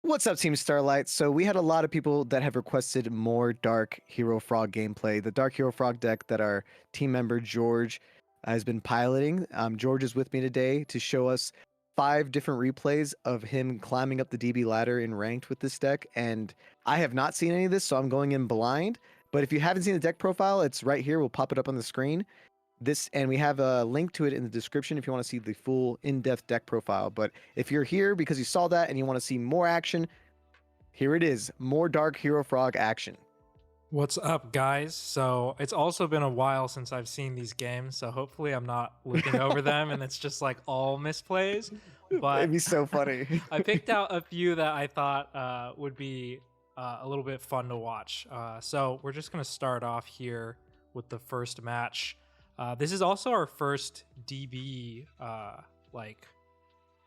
What's up, Team Starlight? So we had a lot of people that have requested more Dark Hero Frog gameplay. The Dark Hero Frog deck that our team member George has been piloting. George is with me today to show us 5 different replays of him climbing up the DB ladder in ranked with this deck. And I have not seen any of this, so I'm going in blind. But if you haven't seen the deck profile, it's right here. We'll pop it up on the screen. And we have a link to it in the description if you want to see the full in-depth deck profile. But if you're here because you saw that and you want to see more action, here it is, more Dark Hero Frog action. What's up, guys? So it's also been a while since I've seen these games, so hopefully I'm not looking over them and it's just like all misplays. But It'd be so funny. I picked out a few that I thought would be a little bit fun to watch. So we're just going to start off here with the first match. This is also our first DB like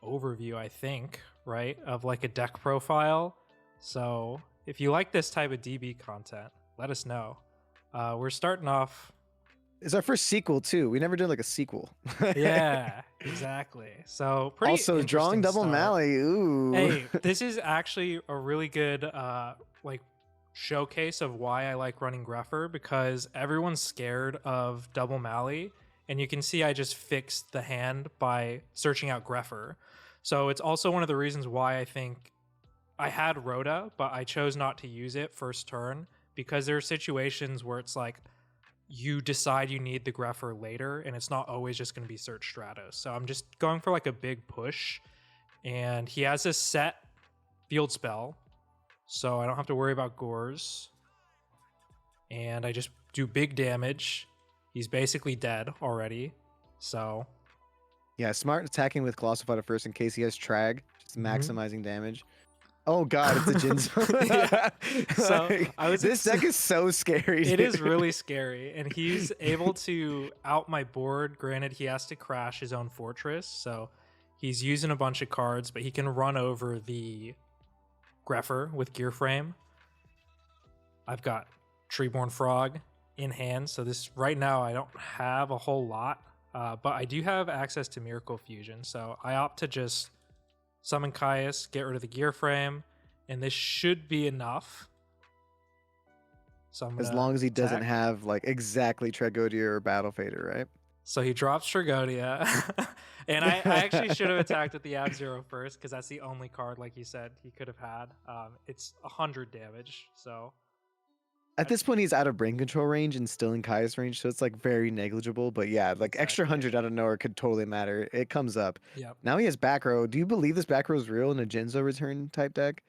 overview, I think, right, of like a deck profile. So if you like this type of DB content, let us know. We're starting off. It's our first sequel too. We never did like a sequel. Yeah, exactly. So pretty also drawing double start. Mally. Ooh. Hey, this is actually a really good like showcase of why I like running Greffer, because everyone's scared of double Mally, and you can see I just fixed the hand by searching out Greffer. So it's also one of the reasons why I think I had Rhoda, but I chose not to use it first turn, because there are situations where it's like you decide you need the Greffer later, and it's not always just going to be search Stratos. So I'm just going for like a big push, and he has a set field spell, so I don't have to worry about Gores. And I just do big damage. He's basically dead already. So yeah, smart attacking with Colossal Fighter first in case he has Trag, just maximizing damage. Oh god, it's a Jinzo. Yeah. So this deck is so scary. It is really scary, and he's able to out my board. Granted, he has to crash his own fortress, so he's using a bunch of cards, but he can run over the Greffer with Gear Frame. I've got Treeborn Frog in hand, so this right now I don't have a whole lot, but I do have access to Miracle Fusion, so I opt to just summon Caius, get rid of the Gear Frame, and this should be enough. So as long as he doesn't have like exactly Tragodia or Battle Fader, right? So he drops Tragodia, and I actually should have attacked with the Ab-Zero first, because that's the only card, like you said, he could have had. It's 100 damage, so at this point he's out of brain control range and still in Caius range, so it's like very negligible. But yeah, like extra 100 out of nowhere could totally matter. It comes up. Yep. Now he has back row. Do you believe this back row is real in a Jinzo return type deck?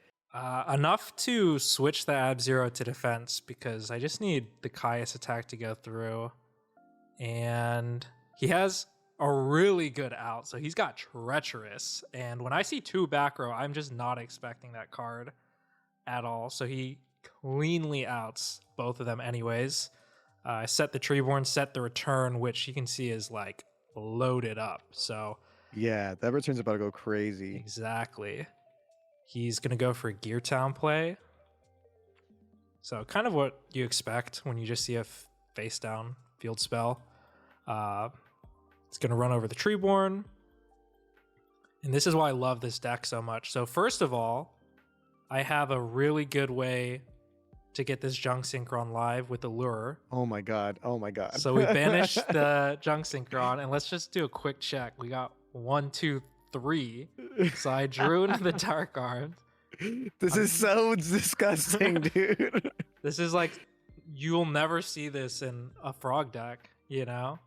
Enough to switch the Ab-Zero to defense, because I just need the Caius attack to go through. And he has a really good out, so he's got Treacherous. And when I see 2 back row, I'm just not expecting that card at all. So he cleanly outs both of them anyways. I set the Treeborn, set the return, which you can see is like loaded up. So yeah, that return's about to go crazy. Exactly. He's going to go for a Gear Town play. So kind of what you expect when you just see a face down field spell. It's going to run over the Treeborn. And this is why I love this deck so much. So first of all, I have a really good way to get this Junk Synchron live with the Lure. Oh my god. Oh my god. So we banished the Junk Synchron, and let's just do a quick check. We got 1, 2, 3. So I drew into the Dark Arms. This is so disgusting, dude. This is like, you'll never see this in a Frog deck, you know?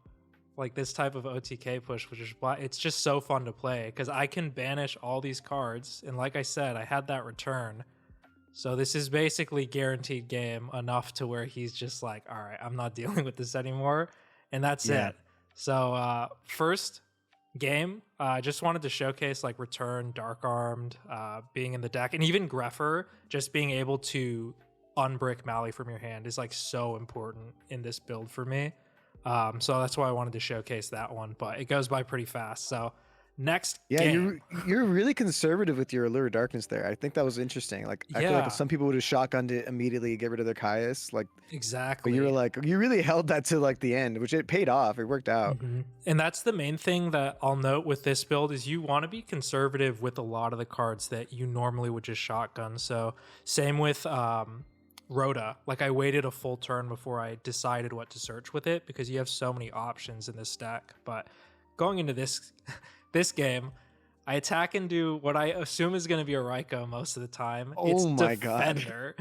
Like this type of OTK push, which is why it's just so fun to play, because I can banish all these cards. And like I said, I had that return. So this is basically guaranteed game enough to where he's just like, all right, I'm not dealing with this anymore. And that's it. So first game, I just wanted to showcase like return, Dark Armed, being in the deck, and even Greffer, just being able to unbrick Mally from your hand is like so important in this build for me. So that's why I wanted to showcase that one, but it goes by pretty fast. So Next Yeah, game. you're really conservative with your Allure of Darkness there. I think that was interesting. Like, I feel like Yeah, some people would have shotgunned it immediately, get rid of their Caius. Like, but you were exactly. like, you really held that to like the end, which it paid off. It worked out. And that's the main thing that I'll note with this build is you want to be conservative with a lot of the cards that you normally would just shotgun. So same with Rhoda. Like I waited a full turn before I decided what to search with it because you have so many options in this deck. But going into this this game, I attack and do what I assume is going to be a Raikou most of the time. It's Oh my god. Defender.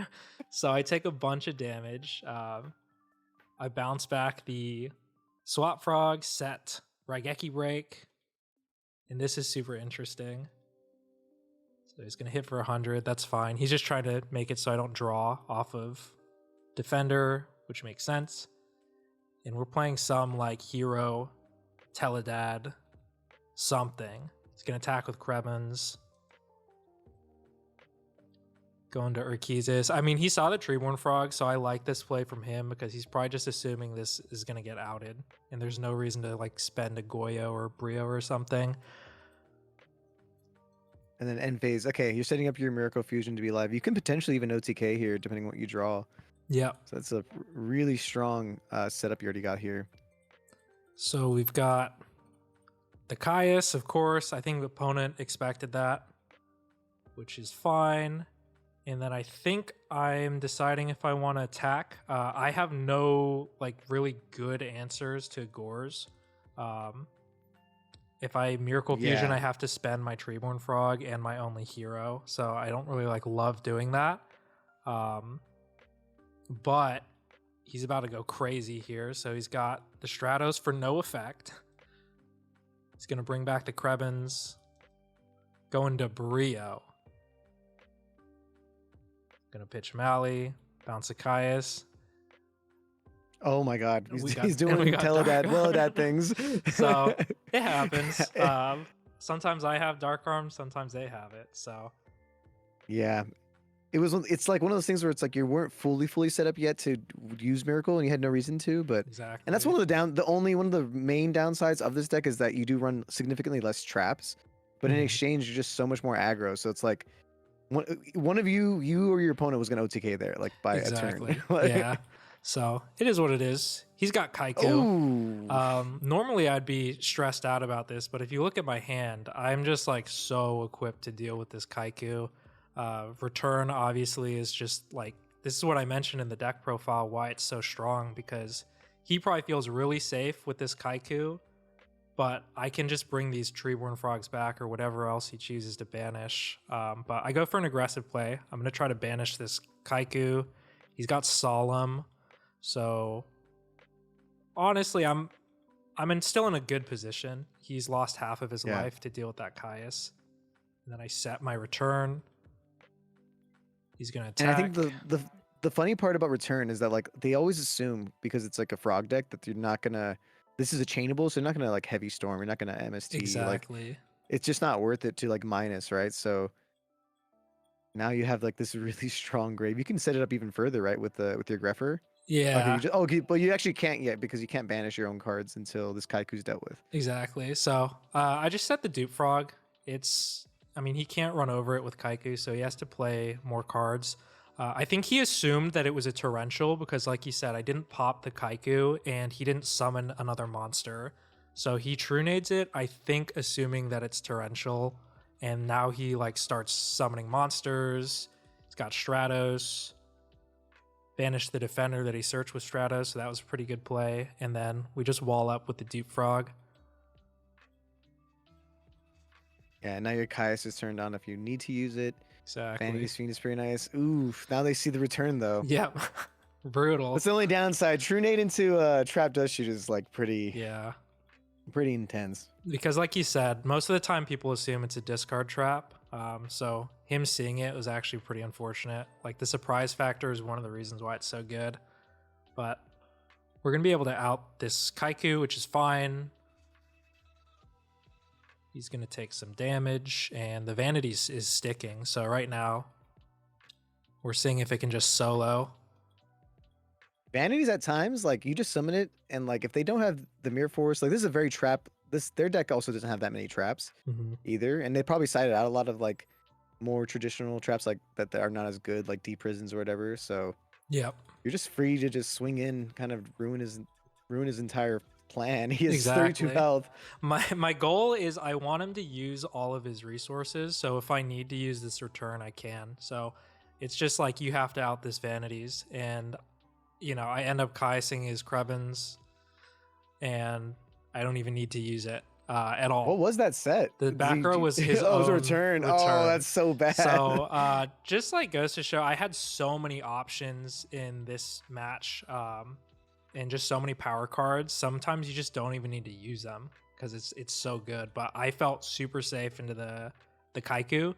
So I take a bunch of damage. I bounce back the Swap Frog, set Raigeki Break, and this is super interesting. So he's going to hit for 100. That's fine. He's just trying to make it so I don't draw off of Defender, which makes sense. And we're playing some like Hero, Teledad, something. He's going to attack with Krebens. Going to Urkizis. I mean, he saw the Treeborn Frog, so I like this play from him because he's probably just assuming this is going to get outed. And there's no reason to like spend a Goyo or a Brio or something. And then end phase. Okay, you're setting up your Miracle Fusion to be live. You can potentially even OTK here, depending on what you draw. Yep. So that's a really strong setup you already got here. So we've got the Caius, of course. I think the opponent expected that, which is fine. And then I think I'm deciding if I want to attack. I have no like really good answers to Gores. If I Miracle Fusion, Yeah. I have to spend my Treeborn Frog and my only hero, so I don't really like love doing that. But he's about to go crazy here, so he's got the Stratos for no effect. He's gonna bring back the Krebens, going to Brio. Gonna pitch Mally, bounce a Caius. Oh my god. We He's, got- he's and we doing got Teledad, Dark Welladad things. So it happens. Sometimes I have Dark Arm, sometimes they have it. So Yeah. It's like one of those things where it's like you weren't fully set up yet to use Miracle and you had no reason to, but exactly. and that's one of the main downsides of this deck is that you do run significantly less traps, but in Mhm. exchange you're just so much more aggro. So it's like one of you or your opponent was gonna OTK there, like by Exactly. a turn. Yeah. So it is what it is. He's got Kaiku. Oh. Normally I'd be stressed out about this, but if you look at my hand, I'm just like so equipped to deal with this Kaiku. Return obviously is just like this is what I mentioned in the deck profile why it's so strong because he probably feels really safe with this Kaiku, but I can just bring these Treeborn Frogs back or whatever else he chooses to banish. But I go for an aggressive play. I'm going to try to banish this Kaiku. He's got Solemn, so honestly, still in a good position. He's lost half of his life to deal with that Caius. And then I set my return. He's gonna attack. And I think the funny part about return is that like they always assume because it's like a frog deck that you're not gonna. This is a chainable, so you're not gonna like heavy storm. You're not gonna MST. Exactly. Like, it's just not worth it to like minus, right? So now you have like this really strong grave. You can set it up even further, right? With your Greffer. Yeah. Okay, but you actually can't yet because you can't banish your own cards until this Kaiku's dealt with. Exactly. So I just set the Dupe Frog. I mean, he can't run over it with Kaiku, so he has to play more cards. I think he assumed that it was a torrential because, like you said, I didn't pop the Kaiku and he didn't summon another monster. So he True Nades it, I think, assuming that it's torrential. And now he like starts summoning monsters. He's got Stratos. Banished the defender that he searched with Stratos, so that was a pretty good play. And then we just wall up with the Dupe Frog. Yeah, now your Caius is turned on if you need to use it. Exactly. Vanity's Fiend is pretty nice. Oof, now they see the return though. Yep. Brutal. That's the only downside. True Nade into Trap Dust Shoot is like pretty intense. Because like you said, most of the time people assume it's a discard trap. So him seeing it was actually pretty unfortunate. Like the surprise factor is one of the reasons why it's so good. But we're going to be able to out this Kaiku, which is fine. He's going to take some damage, and the Vanity is sticking. So right now, we're seeing if it can just solo. Vanities at times, like you just summon it, and like if they don't have the Mirror Force, like this is a very trap their deck also doesn't have that many traps Mhm. either, and they probably cited out a lot of like more traditional traps like that are not as good, like deep prisons or whatever. So Yep. you're just free to just swing in, kind of ruin his entire plan. He has 32 Exactly. health. My goal is I want him to use all of his resources. So if I need to use this return, I can. So it's just like you have to out this vanities, and I end up Kaising his Krebins, and I don't even need to use it at What all. was that set? The back row was his Oh, it was a own return. Oh, return. that's so bad. So just like goes to show, I had so many options in this match, and just so many power cards. Sometimes you just don't even need to use them because it's so good. But I felt super safe into the Kaiku,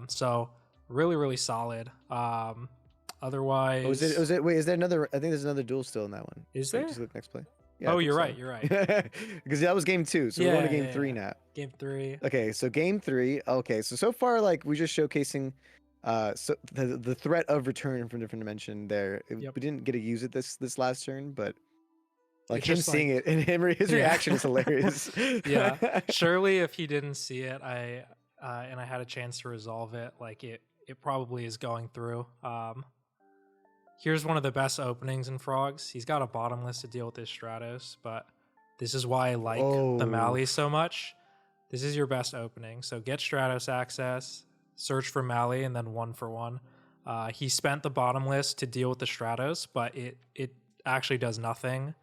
so really solid. Otherwise, Was it? Wait, is there another? I think there's another duel still in that one. Is Wait, there? just look next play. Yeah, I Oh, think you're so. right. You're right. Because that was game 2, so we're going to game 3 now. Game 3. Okay, so game 3. Okay, so far like we're just showcasing, so the threat of return from different dimension there. Yep. We didn't get to use it this last turn, but like It's him just, seeing it and his reaction is hilarious. Yeah. Surely, if he didn't see it, and I had a chance to resolve it, like it probably is going through. Here's one of the best openings in Frogs. He's got a bottomless to deal with his Stratos, but this is why I like the Oh. Mally so much. This is your best opening. So get Stratos access, search for Mally, and then 1-for-1. He spent the bottomless to deal with the Stratos, but it actually does nothing.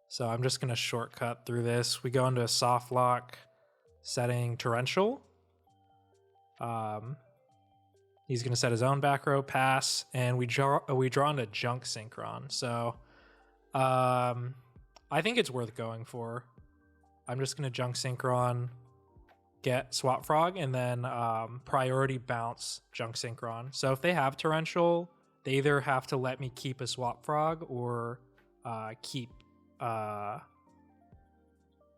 So I'm just going to shortcut through this. We go into a soft lock, setting Torrential. He's going to set his own back row, pass, and we draw into Junk Synchron. So I think it's worth going for. I'm just going to Junk Synchron, get Swap Frog, and then priority bounce Junk Synchron. So if they have Torrential, they either have to let me keep a Swap Frog or keep...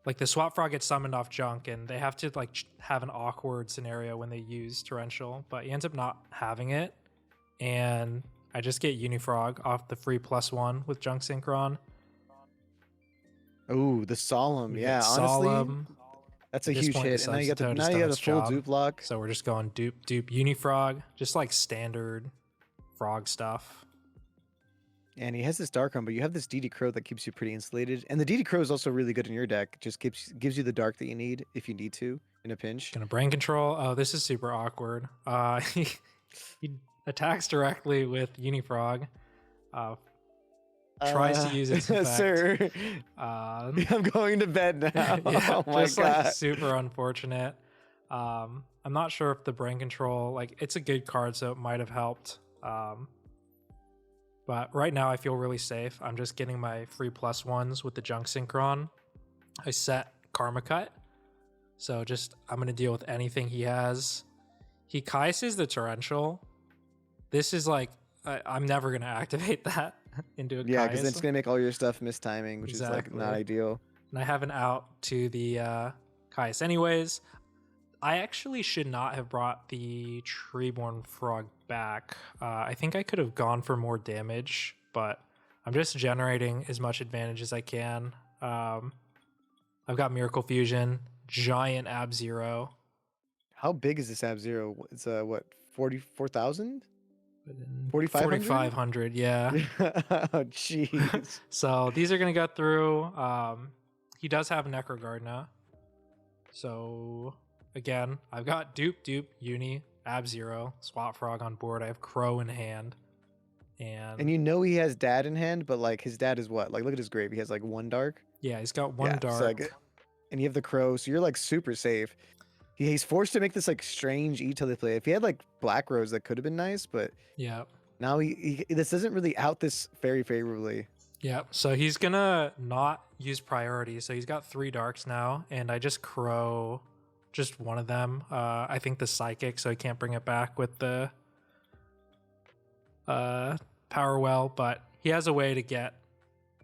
like the Swap Frog gets summoned off Junk, and they have to like have an awkward scenario when they use Torrential, but he ends up not having it, and I just get Unifrog off the free +1 with Junk Synchron. Oh, the Solemn. We Yeah, get honestly, Solemn. that's a At this huge point, hit. the And now you got Substitute the has done its full job. dupe lock. So we're just going dupe Unifrog, just like standard Frog stuff. And he has this Dark Arm, but you have this DD Crow that keeps you pretty insulated. And the DD Crow is also really good in your deck. Just gives you the dark that you need if you need to in a pinch. Gonna brain control. Oh, this is super awkward. He attacks directly with Unifrog. Tries to use its effect. Sir, I'm going to bed now. Yeah, oh my just god. like super unfortunate. I'm not sure if the brain control, like it's a good card, so it might have helped. But right now I feel really safe. I'm just getting my free +1s with the Junk Synchron. I set Karma Cut. So just, I'm going to deal with anything he has. He Kaises the Torrential. This is like, I'm never going to activate that into a Yeah, because Kais. it's going to make all your stuff miss timing, which is like not ideal. And I have an out to the Kais anyways. I actually should not have brought the Treeborn Frog back. I think I could have gone for more damage, but I'm just generating as much advantage as I can. I've got Miracle Fusion, giant Ab Zero. How big is this Ab Zero? It's what, 44,000? 4,500, yeah. Oh, jeez. So these are going to go through. He does have Necrogardener. So again, I've got dupe, Uni, Ab Zero, Swap Frog on board. I have Crow in hand. And you know he has Dad in hand, but like his dad is what? Like look at his grave. He has like 1 dark. yeah, he's got 1 dark. So, like, and you have the Crow, so you're like super safe. He's forced to make this like strange utility play. If he had like Black Rose, that could have been nice, but yeah. now this doesn't really out this very favorably. Yeah, so he's gonna not use priority. So he's got 3 darks now, and I just Crow just one of them. I think the Psychic, so he can't bring it back with the Power Well, but he has a way to get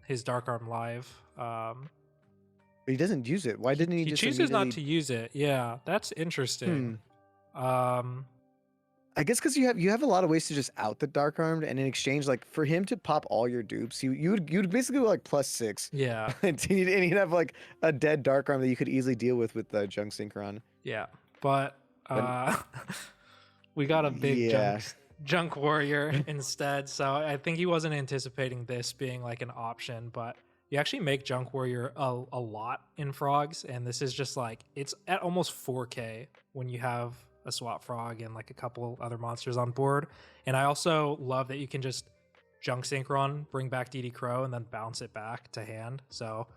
his Dark Arm live. But he doesn't use it. Why didn't he just chooses not to immediately- use it. Yeah, that's interesting. I I guess because you have a lot of ways to just out the Dark Armed, and in exchange, like for him to pop all your dupes, you'd basically go like +6, Yeah, and you'd have like a dead Dark Arm that you could easily deal with Junk Synchron. yeah. But But we got a big yeah, junk warrior instead. So I think he wasn't anticipating this being like an option, but you actually make junk warrior a lot in frogs, and this is just like it's at almost 4K when you have a swap frog and like a couple other monsters on board. And I also love that you can just junk synchron, bring back DD Crow, and then bounce it back to hand. So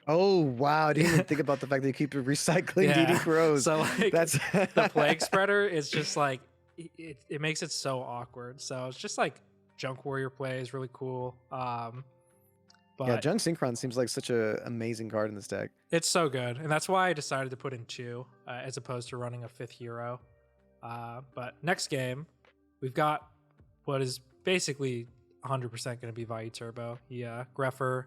oh wow, I didn't even think about the fact that you keep recycling DD yeah, Crows. so like That's the plague spreader is just like it makes it so awkward. So it's just like junk warrior play is really cool. But yeah, Junk Synchron seems like such a amazing card in this deck. it's so good, and that's why I decided to put in 2 as opposed to running a 5th hero. But next game, we've got what is basically 100% going to be Vayu Turbo. Yeah, Greffer,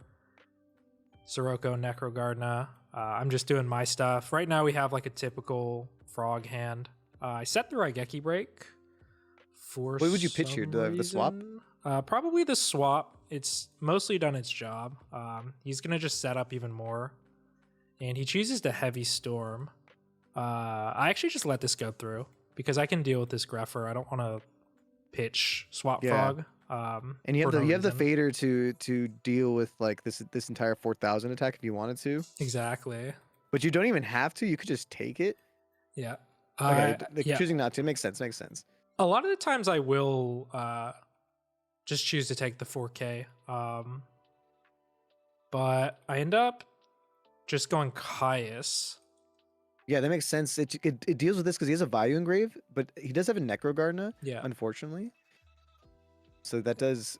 Sirocco, Necrogardna. I'm just doing my stuff. Right now we have like a typical frog hand. I set the Raigeki break for What would you pitch here? The swap? Probably the swap. It's mostly done its job. He's going to just set up even more. And he chooses to Heavy Storm. I actually just let this go through because I can deal with this Greffer. I don't want to pitch Swap Yeah. Frog. And you have for the no you have the reason. fader to deal with like this entire 4,000 attack if you wanted to, Exactly. but you don't even have to. You could just take it. Yeah. Okay, Yeah. choosing not to makes sense. Makes sense. A lot of the times I will just choose to take the 4K. But I end up just going Caius. Yeah, that makes sense. It deals with this because he has a Vayu engrave, but he does have a Necrogardna, Yeah. unfortunately. So that does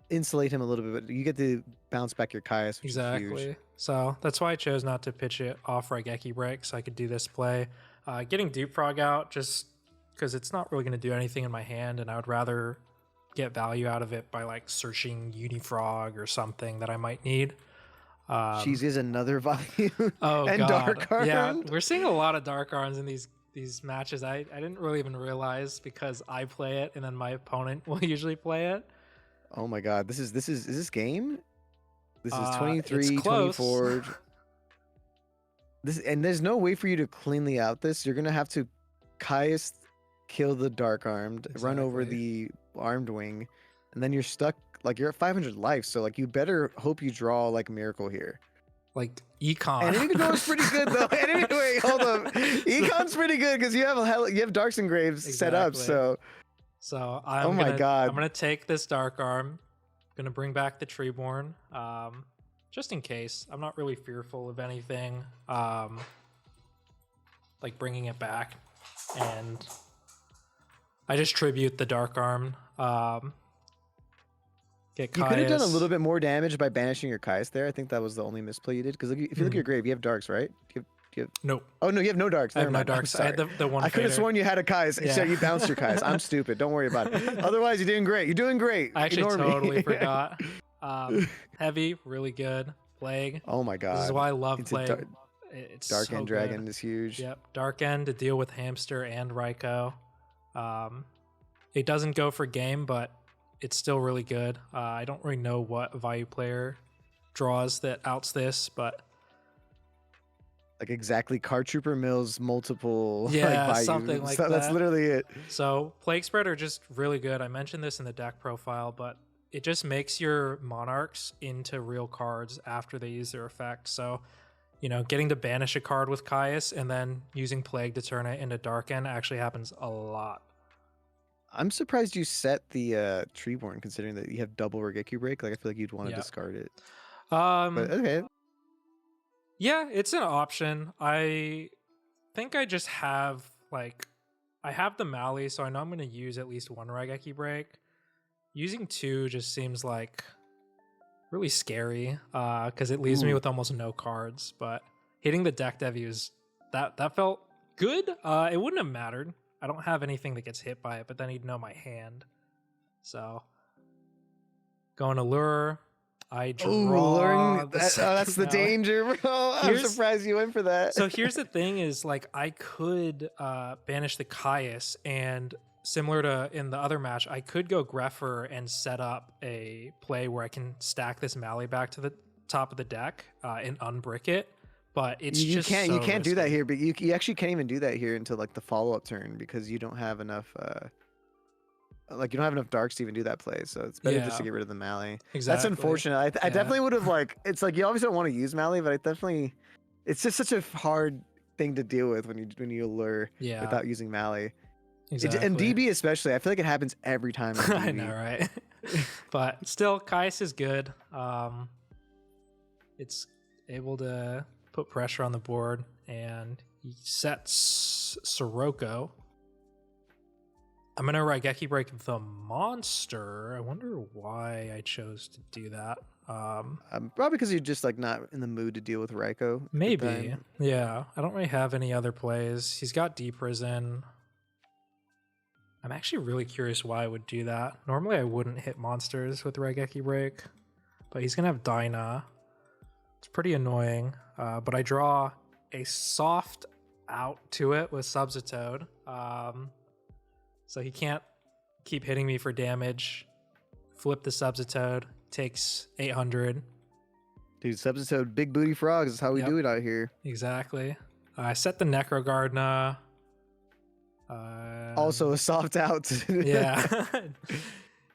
insulate him a little bit, but you get to bounce back your Caius, which is huge. Exactly. So that's why I chose not to pitch it off Raigeki break, so I could do this play. Getting Dupe Frog out just because it's not really going to do anything in my hand, and I would rather get value out of it by like searching Unifrog or something that I might need. Jeez, is another Vayu Oh and god, Dark Armed. yeah, we're seeing a lot of Dark Arms in these matches. I didn't really even realize because I play it and then my opponent will usually play it. Oh my god, is this game? This is It's 23, close. 24. And there's no way for you to cleanly out this. You're gonna have to Caius kill the Dark Armed, run over Exactly. the Armed Wing, and then you're stuck. Like you're at 500 life, so like you better hope you draw like Miracle here. Like Econ. Enemy control is pretty good though. And anyway, hold up, Econ's pretty good because you have Darks and Graves set up. Exactly. So So oh my god, I'm gonna take this Dark Arm. Gonna bring back the Treeborn, just in case. I'm not really fearful of anything, like bringing it back, and I just tribute the Dark Arm. Get you could have done a Caius. little bit more damage by banishing your Caius there. I think that was the only misplay you did. Because if you look at your grave, you have Darks, right? Nope, Oh no, you have no Darks. I have Never no mind. I'm Darks. I had sorry. the one. I could have fader. sworn you had a Caius. Yeah. So you bounced your Caius. I'm stupid. Don't worry about it. Otherwise, you're doing great. You're doing great. I actually Ignore me. totally forgot. Heavy, really good. Plague. Oh my god. This is why I love It's a Plague. It's Dark so End good. Dragon is huge. Yep, Dark End to deal with Hamster and Raikou. It doesn't go for game, but it's still really good. I don't really know what Vayu player draws that outs this, but Like exactly Card Trooper Mills multiple yeah, like Vayu. something like So that's that. literally it. So Plague Spread are just really good. I mentioned this in the deck profile, but it just makes your Monarchs into real cards after they use their effect. So, you know, getting to banish a card with Caius and then using Plague to turn it into Dark End actually happens a lot. I'm surprised you set the Treeborn considering that you have double Raigeki break. Like I feel like you'd want to Yeah. discard it. But okay. Yeah, it's an option. I think I just have like I have the Mali, so I know I'm going to use at least one Raigeki break. Using 2 just seems like really scary because it leaves me Ooh. with almost no cards. But hitting the deck debuts that felt good. It wouldn't have mattered. I don't have anything that gets hit by it, but then he'd know my hand. So going to lure. I draw. Ooh, the that's second the Mali. danger, bro. I'm Here's- surprised you went for that. So here's the thing: is like I could banish the Caius and similar to in the other match, I could go Greffer and set up a play where I can stack this Mally back to the top of the deck and unbrick it. But it's You just can't so do that risky. here, but you actually can't even do that here until like the follow-up turn because you don't have enough like you don't have enough darks to even do that play. So it's better just Yeah, to get rid of the Mally. That's exactly. unfortunate. I Yeah. definitely would have like it's like you obviously don't want to use Mally, but I definitely it's just such a hard thing to deal with when you lure Yeah, without using Mally. exactly. And DB especially, I feel like it happens every time in DB. I know, right? But still, Kais is good. It's able to put pressure on the board, and he sets Sirocco. I'm gonna Raigeki break the monster. I wonder why I chose to do that. Probably because you're just like not in the mood to deal with Raiko. at the Maybe. time. Yeah. I don't really have any other plays. He's got Deep Prison. I'm actually really curious why I would do that. Normally I wouldn't hit monsters with Raigeki break, but he's gonna have Dyna. It's pretty annoying. But I draw a soft out to it with Subzitoad. So he can't keep hitting me for damage. Flip the Subzitoad. Takes 800. Dude, Subzitoad, big booty frogs is how we Yep. do it out here. Exactly. I set the Necrogardna. Also a soft out. Yeah.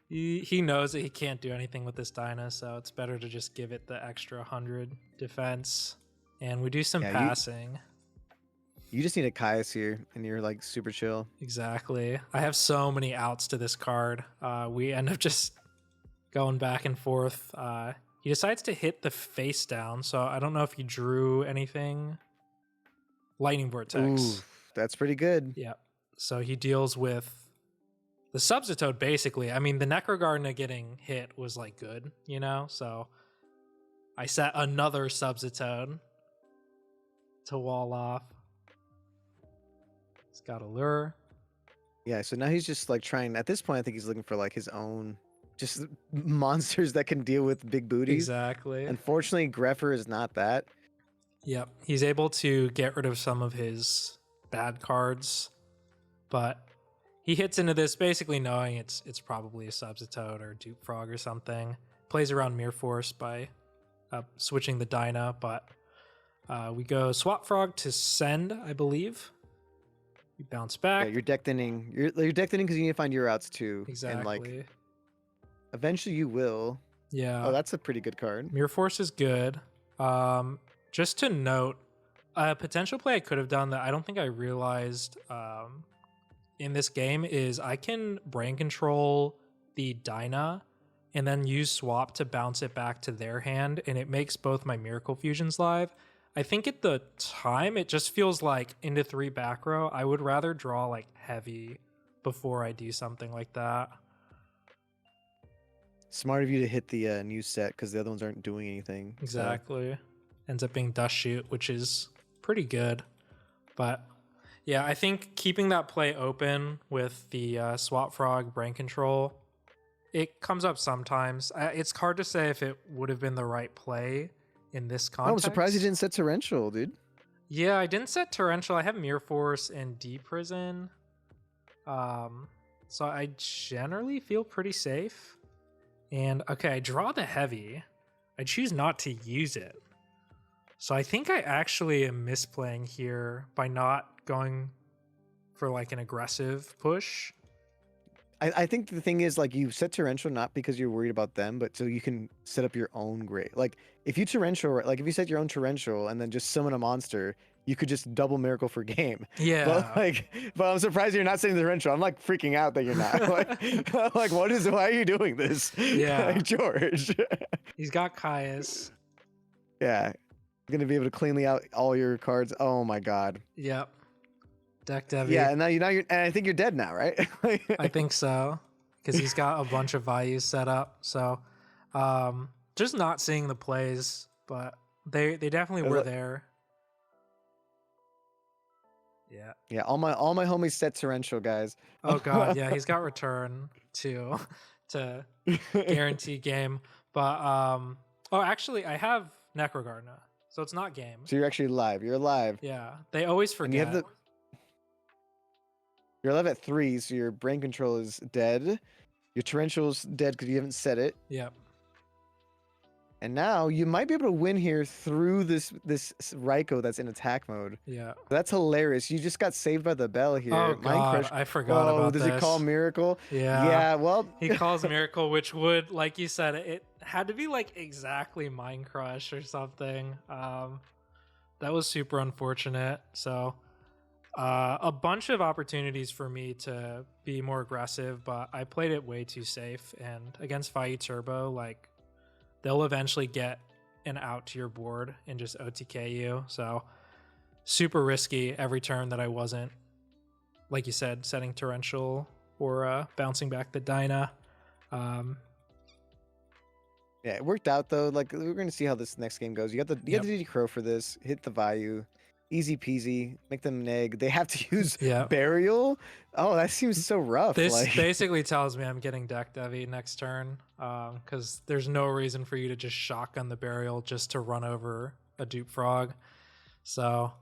he knows that he can't do anything with this Dyna, so it's better to just give it the extra 100 defense. And we do some Yeah, passing. You just need a Caius here, and you're like super chill. Exactly. I have so many outs to this card. We end up just going back and forth. He decides to hit the face down, so I don't know if he drew anything. Lightning Vortex. Ooh, that's pretty good. Yep. So he deals with the Subzitoad, basically. I mean, the Necrogardna getting hit was like good, you know? So I set another Subzitoad to wall off. It's got a lure. Yeah, so now he's just like trying. At this point, I think he's looking for like his own, just monsters that can deal with big booties. Exactly. Unfortunately, Greffer is not that. Yep. He's able to get rid of some of his bad cards, but he hits into this basically knowing it's probably a Subzitoad or Dupe Frog or something. Plays around Mirror Force by switching the Dyna, but we go Swap Frog to send, I believe. You bounce back. Yeah, you're deck thinning. You're deck thinning because you need to find your outs too. Exactly. And like, eventually you will. Yeah. Oh, that's a pretty good card. Mirror Force is good. Just to note, a potential play I could have done that I don't think I realized in this game is I can brain control the Dyna and then use Swap to bounce it back to their hand, and it makes both my Miracle Fusions live. I think at the time it just feels like into 3 back row. I would rather draw like heavy before I do something like that. Smart of you to hit the new set because the other ones aren't doing anything. so- Exactly. Ends up being Dust Shoot, which is pretty good. But yeah, I think keeping that play open with the Swap Frog brain control, it comes up sometimes. It's hard to say if it would have been the right play in this Oh, I'm context. surprised you didn't set Torrential, dude. Yeah, I didn't set Torrential. I have Mirror Force and Deep Prison. So I generally feel pretty safe. And okay, I draw the heavy. I choose not to use it. So I think I actually am misplaying here by not going for like an aggressive push. I think the thing is like you set Torrential not because you're worried about them, but so you can set up your own grade. Like if you Torrential, like if you set your own Torrential and then just summon a monster, you could just double Miracle for game. Yeah. But I'm surprised you're not setting the Torrential. I'm like freaking out that you're not. Like why are you doing this? Yeah. Like, George. He's got Caius. Yeah. Gonna be able to cleanly out all your cards. Oh my god. Yep. Deck Devi. Yeah, and now you're and I think you're dead now, right? I think so. Because he's got a bunch of values set up. So just not seeing the plays, but they definitely were there. Yeah. Yeah, all my homies set Torrential, guys. Oh god, yeah, he's got return too to guarantee game. But oh actually I have Necrogardna. So it's not game. So you're actually live. You're alive. Yeah. They always And you forget. have You're alive at 3, so your brain control is dead. Your torrential's dead because you haven't set it. Yep. And now you might be able to win here through this Raikou that's in attack mode. Yeah. That's hilarious. You just got saved by the bell here. Oh Mind God, Crush. I forgot Oh, about does it call this. Miracle? Yeah. Yeah, well. He calls Miracle, which would, like you said, it had to be like exactly Mind Crush or something. That was super unfortunate. So, a bunch of opportunities for me to be more aggressive, but I played it way too safe. And against Fai Turbo, like they'll eventually get an out to your board and just OTK you. So, super risky every turn that I wasn't, like you said, setting Torrential or bouncing back the Dyna. Yeah, it worked out though. Like we're gonna see how this next game goes. You got the DD Crow for this. Hit the Vayu, easy peasy. Make them neg. They have to use Burial. Oh, that seems so rough. This like... basically tells me I'm getting deck Devi next turn, because there's no reason for you to just shotgun the Burial just to run over a dupe frog. So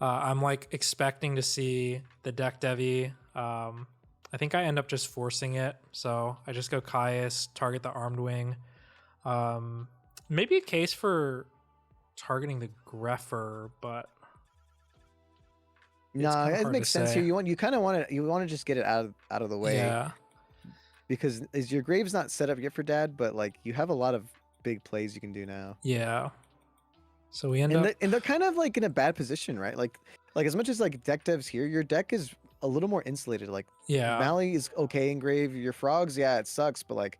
I'm like expecting to see the deck Devi. I think I end up just forcing it. So I just go Caius, target the Armed Wing. Maybe a case for targeting the Greffer, but no, it makes sense here. You kind of want to just get it out of the way. Yeah. Because your grave's not set up yet for Dad, but like you have a lot of big plays you can do now. Yeah. So we end up, and they're kind of like in a bad position, right? Like as much as like deck devs here, your deck is a little more insulated. Like Mally is okay in grave. Your frogs, yeah, it sucks, but like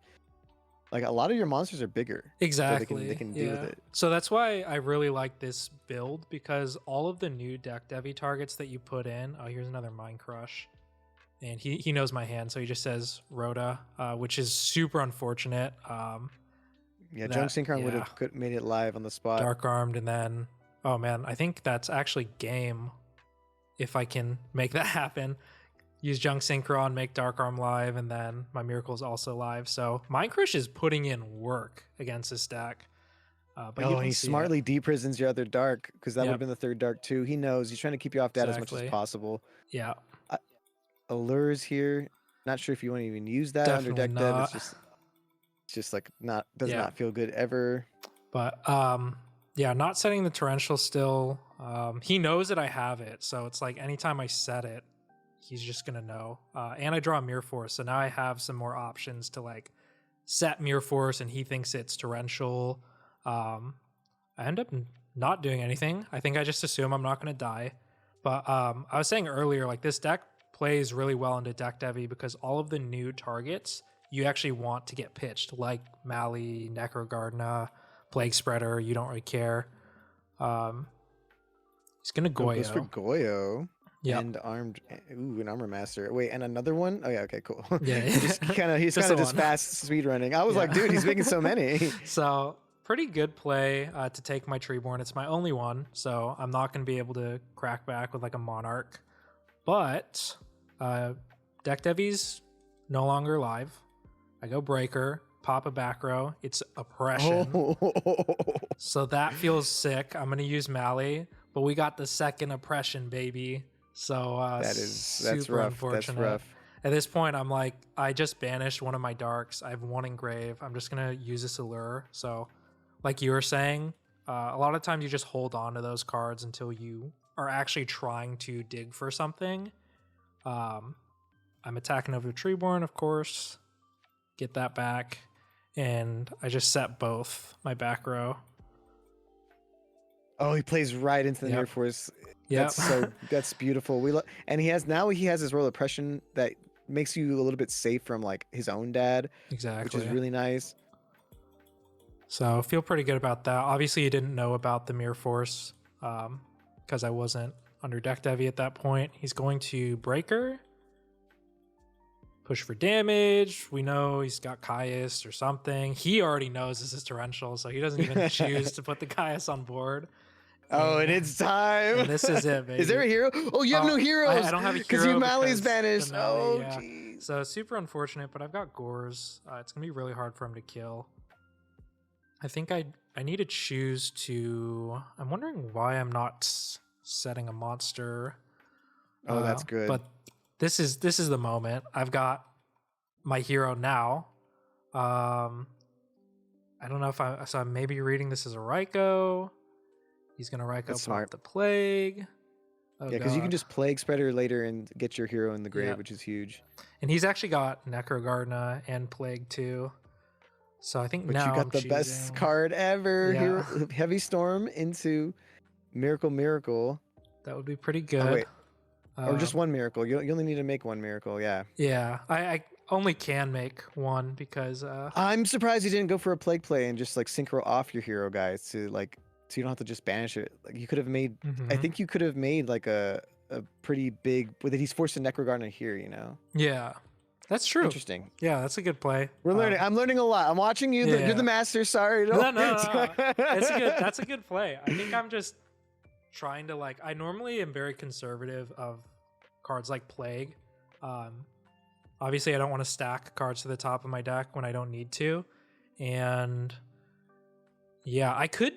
a lot of your monsters are bigger. Exactly. So they can deal with it. So that's why I really like this build, because all of the new deck Devi targets that you put in. Oh, here's another Mind Crush. And he knows my hand, so he just says Rhoda, which is super unfortunate. Yeah, Junk Synchron would have made it live on the spot. Dark Armed, and then, oh man, I think that's actually game. If I can make that happen, use Junk Synchron, make Dark Arm live, and then my Miracle is also live. So Mind Crush is putting in work against this deck. But he smartly deprisons your other Dark, because that would have been the third Dark too. He knows he's trying to keep you off Dad as much as possible. Yeah. Allures here. Not sure if you want to even use that under deck dev. It's just like does not feel good ever. But not setting the Torrential still. He knows that I have it, so it's like anytime I set it, he's just gonna know. And I draw a Mirror Force, so now I have some more options to like set Mirror Force, and he thinks it's Torrential. I end up not doing anything. I think I just assume I'm not gonna die. But I was saying earlier, like this deck plays really well into deck Devi because all of the new targets you actually want to get pitched, like Mally, Necrogardna, Plague Spreader. You don't really care. He's gonna Goyo. Goes for Goyo. Yeah. And armed. Ooh, an Armor Master. Wait, and another one? Oh yeah, okay, cool. Yeah. he's kind of just fast speed running. I was like, dude, he's making so many. So pretty good play to take my Treeborn. It's my only one, so I'm not gonna be able to crack back with like a Monarch. But deck Devi's no longer live. I go Breaker, pop a back row. It's Oppression. So that feels sick. I'm going to use Mally, but we got the second Oppression, baby. So that's rough. Unfortunate. That's rough. At this point, I'm like, I just banished one of my Darks. I have one in grave. I'm just going to use this Allure. So like you were saying, a lot of times you just hold on to those cards until you are actually trying to dig for something. I'm attacking over the Treeborn, of course. Get that back, and I just set both my back row. Oh, he plays right into the Mirror Force. Yeah, that's beautiful. And he has his Royal Oppression that makes you a little bit safe from like his own dad. Exactly, which is really nice. So I feel pretty good about that. Obviously, you didn't know about the Mirror Force because I wasn't under deck Devi at that point. He's going to Breaker. Push for damage. We know he's got Caius or something. He already knows this is Torrential, so he doesn't even choose to put the Caius on board. And it's time. And this is it, baby. Is there a hero? Oh, you have no heroes. I don't have a hero because you Mally's banished. Oh, jeez. So super unfortunate, but I've got Gores. It's gonna be really hard for him to kill. I think I need to choose to. I'm wondering why I'm not setting a monster. Oh, that's good. But this is the moment. I've got my hero now. I don't know if I'm maybe reading this as a Raikou. He's gonna Raikou That's pop smart. the Plague. Oh Yeah, because you can god. just Plague Spreader later and get your hero in the grave, Yep. which is huge. And he's actually got Necrogardener and Plague too. So I think But you now I'm got the best choosing. card ever. Yeah. Hero Heavy Storm into Miracle. That would be pretty Oh good. wait, or just one miracle. You only need to make one miracle. Yeah. Yeah, I only can make one because I'm surprised you didn't go for a plague play and just like synchro off your hero guys to like so you don't have to just banish it. Like you could have made. I mhm. think you could have made like a pretty big. But he's forced to Necrogardener here. You know. Yeah, that's true. Interesting. Yeah, that's a good play. We're learning. I'm learning a lot. I'm watching you. Yeah. You're the master. Sorry. No. That's a good play. I think I'm just trying to like. I normally am very conservative of cards like Plague. Obviously, I don't want to stack cards to the top of my deck when I don't need to, and yeah, I could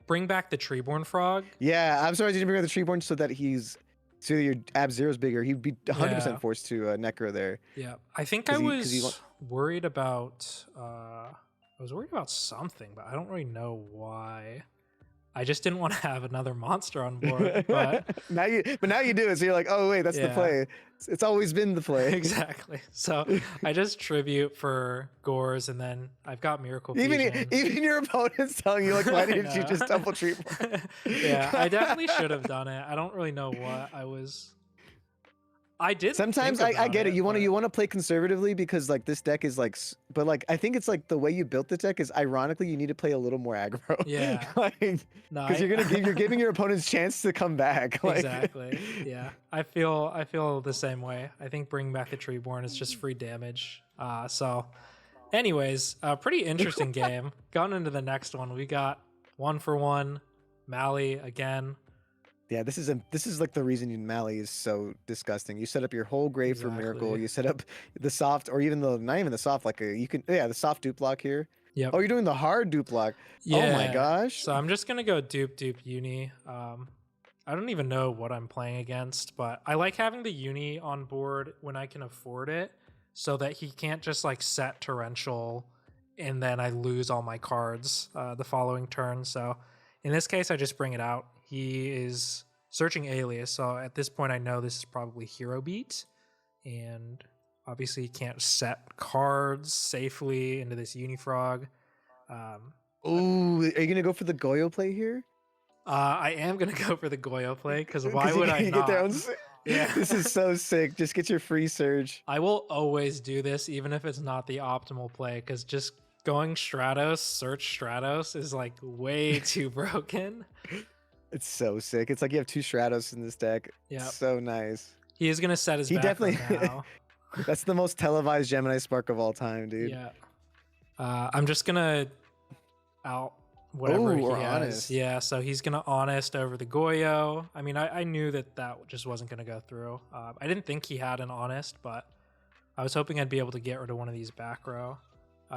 bring back the Treeborn Frog. Yeah, I'm sorry you didn't bring up the Treeborn so that so your Ab Zero's bigger. He'd be 100% Yeah. forced to Necro there. Yeah, I think 'Cause I he- 'cause he was worried about. I was worried about something, but I don't really know why. I just didn't want to have another monster on board. But now you do it. So you're like, oh wait, that's the Yeah. play. It's always been the play. exactly. So I just tribute for Gores, and then I've got Miracle Even Fusion. even your opponent's telling you like, why I didn't you know. just double Treeborn? Yeah, I definitely should have done it. I don't really know what I was. I did. Sometimes think I about get it. You want but- to play conservatively because like this deck is like, but like I think it's like the way you built the deck is ironically you need to play a little more aggro. Yeah. Like No, because you're giving your opponents chance to come back. Like, Exactly. Yeah. I feel the same way. I think bringing back the Treeborn is just free damage. So anyways, a pretty interesting game. Going into the next one, we got 1-for-1 Mally again. Yeah, this is like the reason Mally is so disgusting. You set up your whole grave for Miracle. Exactly. You set up the soft, or even not even the soft, like the soft dupe block here. Yep. Oh, you're doing the hard dupe block. Yeah. Oh my gosh. So I'm just gonna go dupe uni. I don't even know what I'm playing against, but I like having the uni on board when I can afford it, so that he can't just like set torrential and then I lose all my cards the following turn. So in this case, I just bring it out. He is searching Alias, so at this point I know this is probably Hero Beat, and obviously he can't set cards safely into this Unifrog. Ooh, are you gonna go for the Goyo play here? I am gonna go for the Goyo play because why 'Cause you- would I you not? get their own Yeah. This is so sick. Just get your free surge. I will always do this, even if it's not the optimal play, because just going Stratos, search Stratos is like way too broken. It's so sick. It's like you have two Stratos in this deck. Yeah, So nice. he is gonna set his He back definitely- now. That's the most televised Gemini Spark of all time, dude. Yeah, I'm just gonna out whatever Ooh, he or has. Honest. Yeah, so he's gonna Honest over the Goyo. I mean, I knew that just wasn't gonna go through. I didn't think he had an Honest, but I was hoping I'd be able to get rid of one of these back row.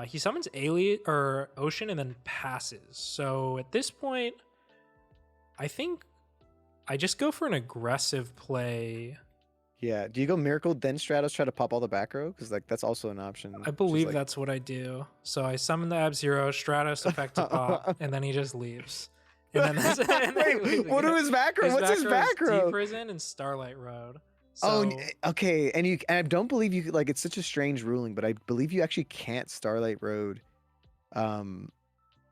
He summons Alien or Ocean and then passes. So at this point, I think I just go for an aggressive play. Yeah. Do you go Miracle then Stratos try to pop all the back row? Because like that's also an option. I believe that's what I do. So I summon the Ab-Zero, Stratos effect to pop, and then he just leaves. And then and then he Wait, leaves what again. are his back row? What's his back is row? Deep Prison and Starlight Road. Oh, So, okay. And I don't believe you like it's such a strange ruling, but I believe you actually can't Starlight Road.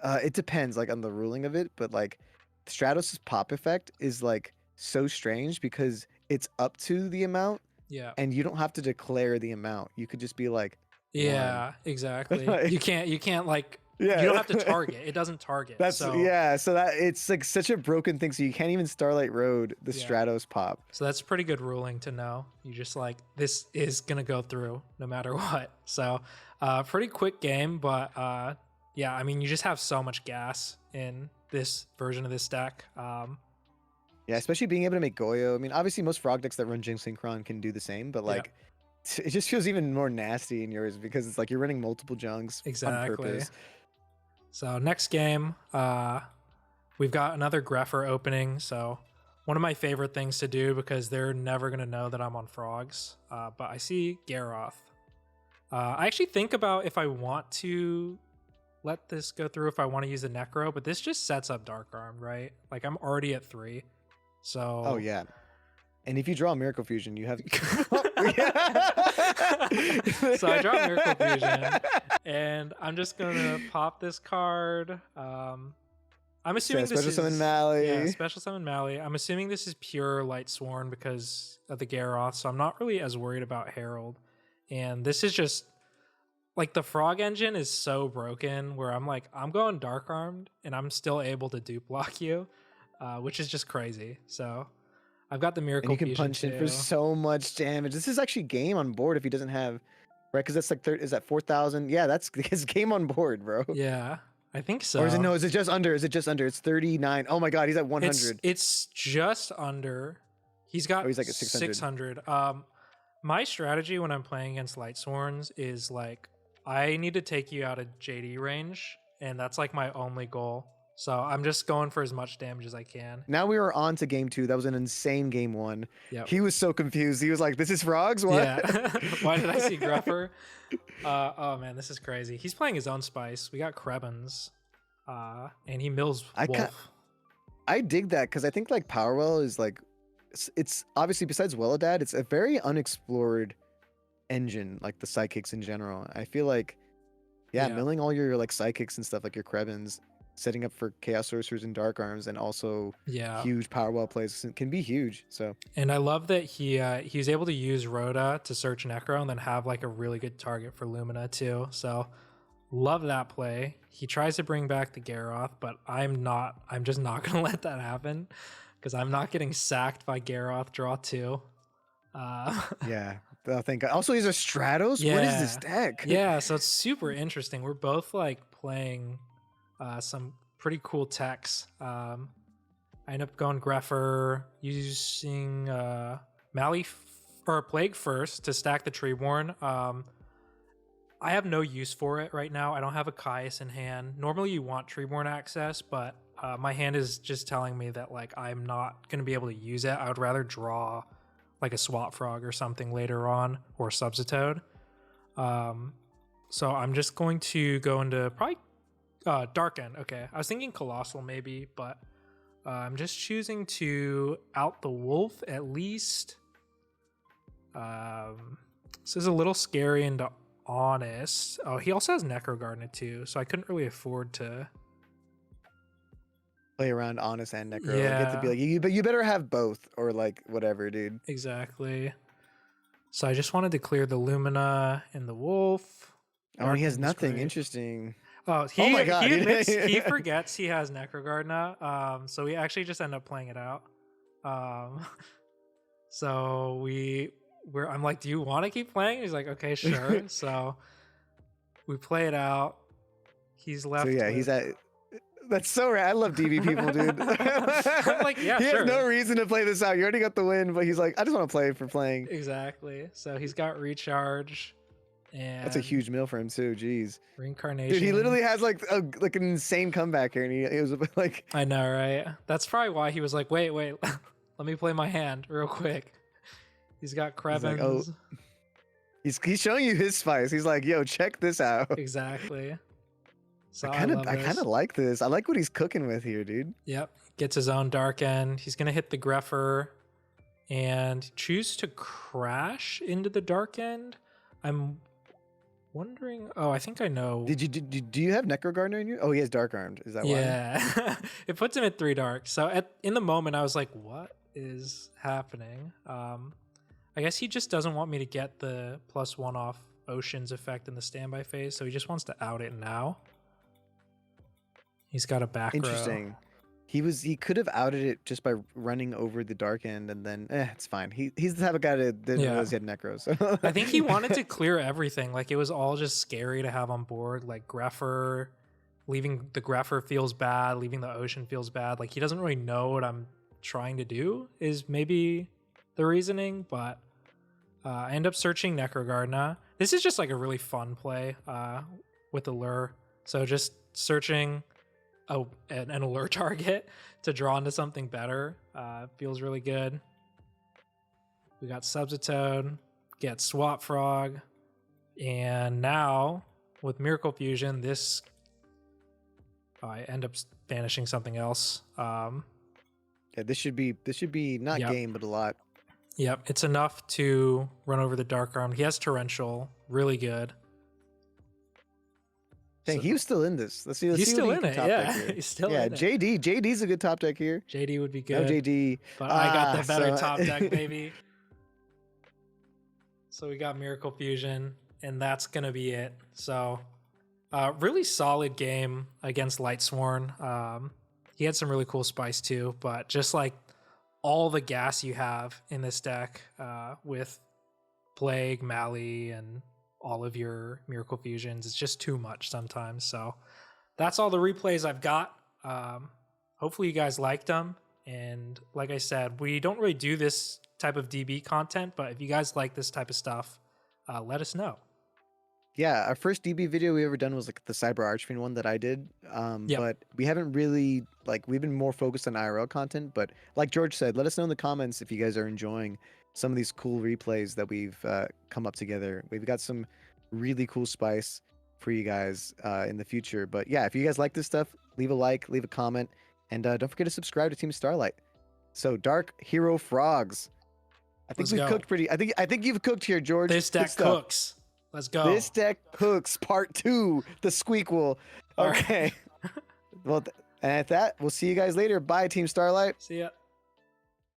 It depends like on the ruling of it, but like Stratos' pop effect is like so strange because it's up to the amount yeah. and you don't have to declare the amount. You could just be like, Yeah, exactly. Like- you can't like yeah, you don't have to target. It doesn't target. That's so, yeah. So that it's like such a broken thing. So you can't even Starlight Road the Yeah. Stratos pop. So that's pretty good ruling to know. You just like this is gonna go through no matter what. So pretty quick game, but yeah, I mean you just have so much gas in this version of this deck. Yeah, especially being able to make Goyo. I mean, obviously most Frog decks that run Jing Synchron can do the same, but Yeah. like it just feels even more nasty in yours because it's like you're running multiple junks on Exactly. purpose. So next game, we've got another Greffer opening. So one of my favorite things to do because they're never going to know that I'm on frogs. But I see Garroth. I actually think about if I want to let this go through, if I want to use the Necro, but this just sets up Dark Arm, right? Like I'm already at 3. So Oh yeah. And if you draw Miracle Fusion, you have. So I draw Miracle Fusion, and I'm just gonna pop this card. I'm assuming this Special is Summon Mally. Yeah, Special Summon Mally. I'm assuming this is pure Light Sworn because of the Garroth, so I'm not really as worried about Herald. And this is just like the Frog engine is so broken where I'm like, I'm going Dark Armed and I'm still able to dupe block you, which is just crazy. So I've got the Miracle And you can Fusion punch in too. for so much damage. This is actually game on board if he doesn't have, right? Because that's like is that 4,000? Yeah, that's his game on board, bro. Yeah, I think so. Or is it no? Is it just under? Is it just under? It's 39. Oh my god, he's at 100. It's just under. He's got Oh, he's like at 600. 600. My strategy when I'm playing against Light Sworns is like I need to take you out of JD range, and that's like my only goal. So I'm just going for as much damage as I can. Now we were on to game 2. That was an insane game 1. Yep. He was so confused. He was like, "This is frogs? What?" Yeah. Why did I see Gruffer? Oh man, this is crazy. He's playing his own spice. We got Krebens, and he mills Wolf. I dig that because I think like Powerwell is like, it's obviously besides Welladad, it's a very unexplored engine, like the psychics in general. I feel like, yeah, milling all your like psychics and stuff like your Krebens, setting up for Chaos Sorcerers and Dark Arms, and also huge Powerwell plays can be huge. So, and I love that he's able to use Rhoda to search Necro and then have like a really good target for Lumina too. So love that play. He tries to bring back the Garroth, but I'm just not gonna let that happen because I'm not getting sacked by Garroth. Draw 2. Yeah. I think also he's a Stratos. Yeah. What is this deck? Yeah, so it's super interesting. We're both like playing some pretty cool techs. I end up going Greffer, using Mally or Plague first to stack the Treeborn. I have no use for it right now. I don't have a Caius in hand. Normally you want Treeborn access, but my hand is just telling me that like I'm not going to be able to use it. I would rather draw like a Swap Frog or something later on, or Subsitoad. So I'm just going to go into probably Dark End. Okay, I was thinking Colossal maybe, but I'm just choosing to out the Wolf at least. This is a little scary and honest. Oh, he also has Necro Gardener too, so I couldn't really afford to Play around Honest and Necro. Yeah. I get to be like, but you better have both or like whatever, dude. Exactly. So I just wanted to clear the Lumina and the Wolf. Oh, and he has Darken's nothing. great. Interesting. Oh, Oh my God. He admits he forgets he has Necrogardna. So we actually just end up playing it out. So I'm like, do you want to keep playing? He's like, okay, sure. So we play it out. He's left. So yeah, he's at. That's so rad. I love DB people, dude. I'm like, yeah, he sure. has no reason to play this out. You already got the win, but he's like, I just want to play for playing. Exactly. So he's got Recharge. And That's a huge meal for him too. Jeez, Reincarnation. dude, he literally has like an insane comeback here, and he was like, I know, right? That's probably why he was like, wait, let me play my hand real quick. He's got Krebens. Like, oh. He's showing you his spice. He's like, yo, check this out. Exactly. So I kind of like this. I like what he's cooking with here, dude. Yep. Gets his own Dark End. He's gonna hit the Greffer and choose to crash into the Dark End. I'm wondering. Oh, I think I know. Do you have Necro Gardener in you? Oh, he has Dark Armed. Is that why? Yeah. It puts him at 3 dark. So in the moment, I was like, what is happening? I guess he just doesn't want me to get the +1 off Ocean's effect in the standby phase, so he just wants to out it now. He's got a back row. Interesting. He could have outed it just by running over the Dark End, and then it's fine. He's the type of guy that didn't realize he had Necros. So. I think he wanted to clear everything. Like it was all just scary to have on board. Like Greffer, leaving the Greffer feels bad. Leaving the Ocean feels bad. Like he doesn't really know what I'm trying to do. Is maybe the reasoning, but I end up searching Necrogardna. This is just like a really fun play with the lure. So just searching an alert target to draw into something better. Feels really good. We got Subzitone, get Swap Frog, and now with Miracle Fusion, this I end up banishing something else. Yeah, this should be not Yep. game, but a lot. Yep, it's enough to run over the Dark Arm. He has Torrential, really good. Dang, So- he was still in this. Let's see. Let's He's see still what he in can it, top yeah. deck here. He's still yeah, in it. JD's a good top deck here. JD would be good. No JD. But I got the better so- top deck, baby. So we got Miracle Fusion, and that's gonna be it. So, really solid game against Lightsworn. He had some really cool spice too, but just like all the gas you have in this deck with Plague, Mally, and all of your Miracle Fusions, it's just too much sometimes. So that's all the replays I've got. Hopefully you guys liked them. And like I said, we don't really do this type of DB content, but if you guys like this type of stuff, let us know. Yeah, our first DB video we ever done was like the Cyber Archfiend one that I did. Yep. But we haven't really we've been more focused on IRL content. But like George said, let us know in the comments if you guys are enjoying some of these cool replays that we've come up together. We've got some really cool spice for you guys in the future. But yeah, if you guys like this stuff, leave a like, leave a comment, and don't forget to subscribe to Team Starlight. So Dark Hero Frogs. I think Let's we've go. cooked pretty. I think you've cooked here, George. This Good deck stuff. cooks. Let's go. This deck cooks part 2, the Squeakquel. All right. Okay. Well, and at that, we'll see you guys later. Bye, Team Starlight. See ya.